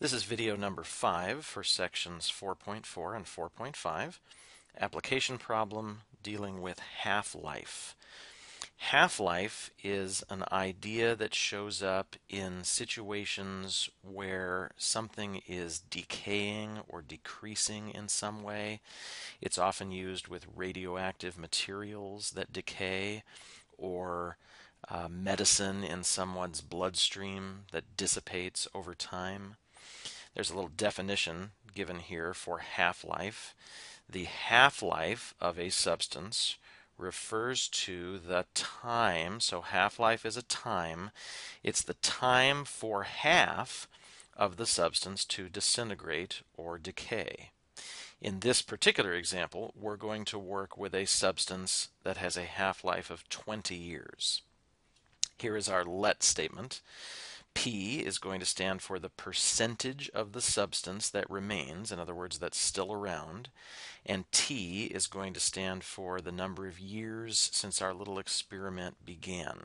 This is video number 5 for sections 4.4 and 4.5. Application problem dealing with half-life. Half-life is an idea that shows up in situations where something is decaying or decreasing in some way. It's often used with radioactive materials that decay, or medicine in someone's bloodstream that dissipates over time. There's a little definition given here for half-life. The half-life of a substance refers to the time, so half-life is a time. It's the time for half of the substance to disintegrate or decay. In this particular example, we're going to work with a substance that has a half-life of 20 years. Here is our let statement. P is going to stand for the percentage of the substance that remains, in other words, that's still around, and T is going to stand for the number of years since our little experiment began.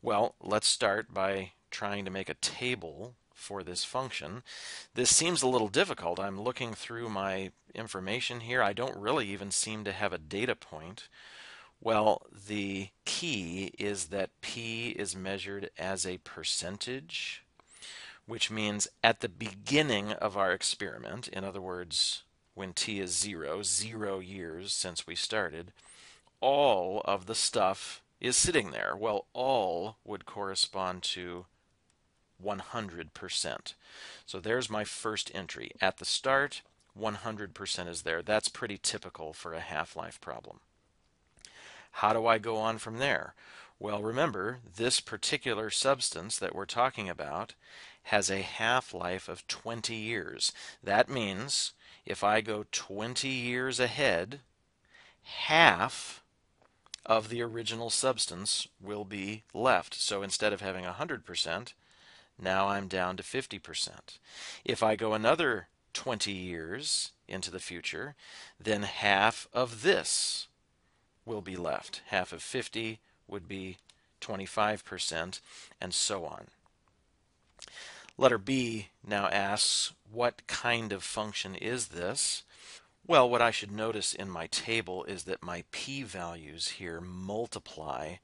Well, let's start by trying to make a table for this function. This seems a little difficult. I'm looking through my information here. I don't really even seem to have a data point. Well, the key is that P is measured as a percentage, which means at the beginning of our experiment, in other words, when T is 0 years since we started, all of the stuff is sitting there. Well, all would correspond to 100%. So there's my first entry. At the start, 100% is there. That's pretty typical for a half-life problem. How do I go on from there? Well, remember, this particular substance that we're talking about has a half-life of 20 years. That means if I go 20 years ahead, half of the original substance will be left. So instead of having 100%, now I'm down to 50%. If I go another 20 years into the future, then half of this will be left. Half of 50 would be 25%, and so on. Letter B now asks, what kind of function is this? Well, what I should notice in my table is that my p-values here multiply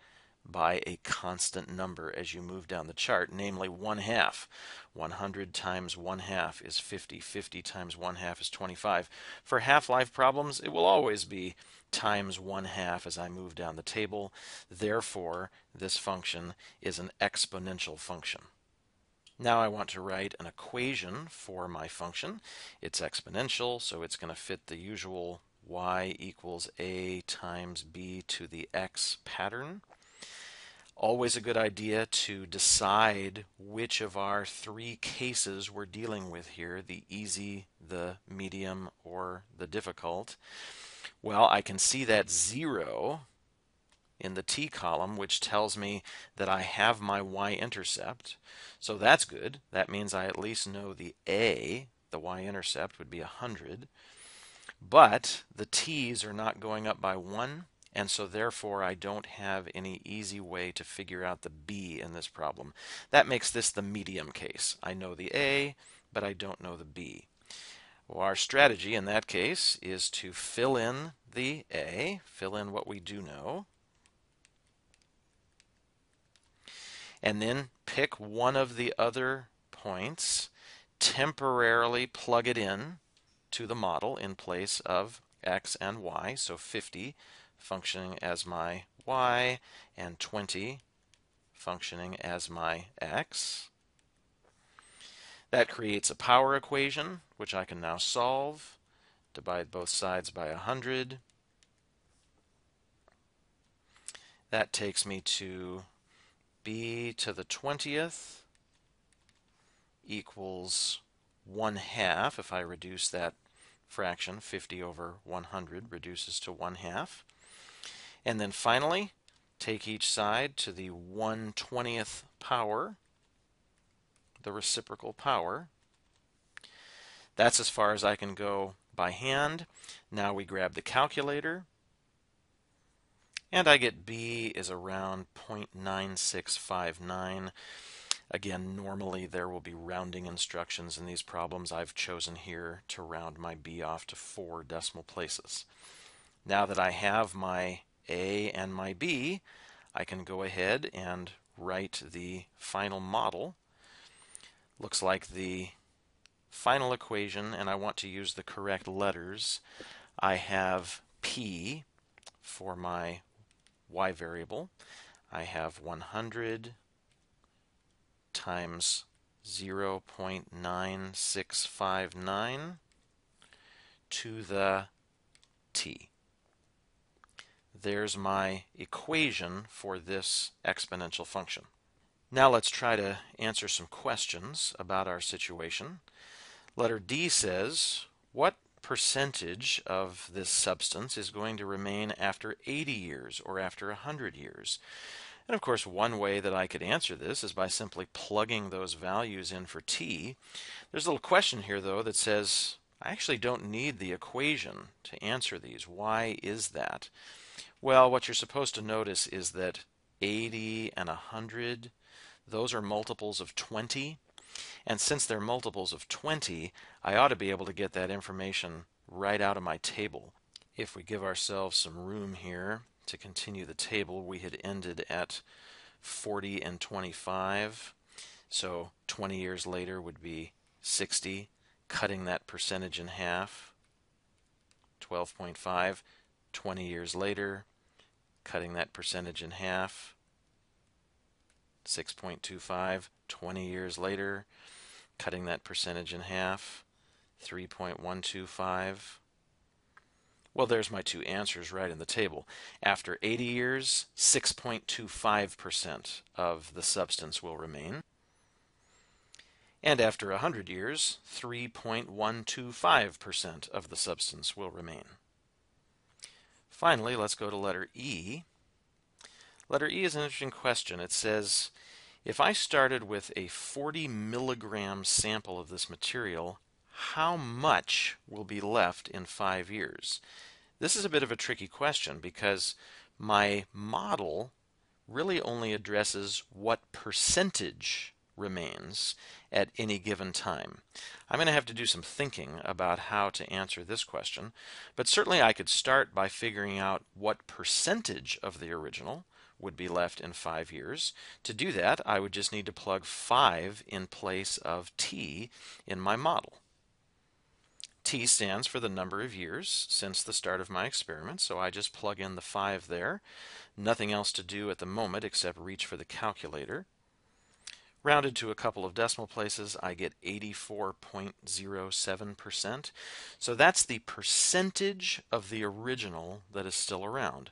by a constant number as you move down the chart, namely 1/2. 100 times 1/2 is 50. 50 times 1/2 is 25. For half-life problems, it will always be times 1/2 as I move down the table. Therefore, this function is an exponential function. Now I want to write an equation for my function. It's exponential, so it's going to fit the usual y equals a times b to the x pattern. Always a good idea to decide which of our three cases we're dealing with here, the easy, the medium, or the difficult. Well, I can see that 0 in the t column, which tells me that I have my y-intercept. So that's good. That means I at least know the a, the y-intercept, would be 100. But the t's are not going up by 1. And so therefore I don't have any easy way to figure out the b in this problem. That makes this the medium case. I know the a, but I don't know the b. Well, our strategy in that case is to fill in the a, fill in what we do know, and then pick one of the other points, temporarily plug it in to the model in place of x and y, so 50 functioning as my y, and 20 functioning as my x. That creates a power equation, which I can now solve. Divide both sides by 100. That takes me to b to the 20th equals 1/2. If I reduce that fraction, 50 over 100 reduces to 1/2. And then finally, take each side to the 1/20th power, the reciprocal power. That's as far as I can go by hand. Now we grab the calculator, and I get b is around 0.9659. Again, normally there will be rounding instructions in these problems. I've chosen here to round my b off to 4 decimal places. Now that I have my a and my b, I can go ahead and write the final model. Looks like the final equation, and I want to use the correct letters. I have p for my y variable. I have 100 times 0.9659 to the t. There's my equation for this exponential function. Now let's try to answer some questions about our situation. Letter D says, what percentage of this substance is going to remain after 80 years or after 100 years? And of course, one way that I could answer this is by simply plugging those values in for t. There's a little question here, though, that says, I actually don't need the equation to answer these. Why is that? Well, what you're supposed to notice is that 80 and 100, those are multiples of 20. And since they're multiples of 20, I ought to be able to get that information right out of my table. If we give ourselves some room here to continue the table, we had ended at 40 and 25. So 20 years later would be 60, cutting that percentage in half. 12.5, 20 years later, cutting that percentage in half. 6.25, 20 years later, cutting that percentage in half. 3.125. Well, there's my two answers right in the table. After 80 years, 6.25% of the substance will remain. And after 100 years, 3.125% of the substance will remain. Finally, let's go to letter E. Letter E is an interesting question. It says, if I started with a 40 milligram sample of this material, how much will be left in 5 years? This is a bit of a tricky question because my model really only addresses what percentage remains at any given time. I'm going to have to do some thinking about how to answer this question, but certainly I could start by figuring out what percentage of the original would be left in 5 years. To do that, I would just need to plug 5 in place of t in my model. T stands for the number of years since the start of my experiment, so I just plug in the 5 there. Nothing else to do at the moment except reach for the calculator. Rounded to a couple of decimal places, I get 84.07%. So that's the percentage of the original that is still around.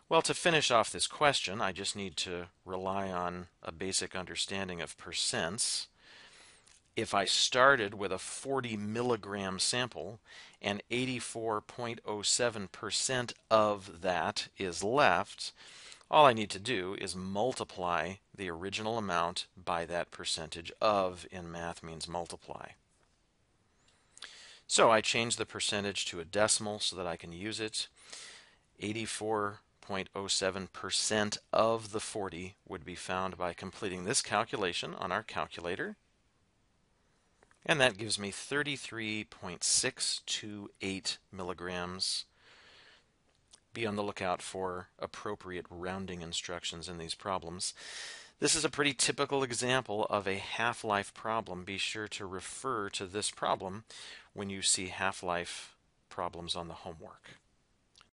Well, to finish off this question, I just need to rely on a basic understanding of percents. If I started with a 40 milligram sample and 84.07% of that is left, all I need to do is multiply the original amount by that percentage of. In math means multiply. So I change the percentage to a decimal so that I can use it. 84.07% of the 40 would be found by completing this calculation on our calculator. And that gives me 33.628 milligrams. Be on the lookout for appropriate rounding instructions in these problems. This is a pretty typical example of a half-life problem. Be sure to refer to this problem when you see half-life problems on the homework.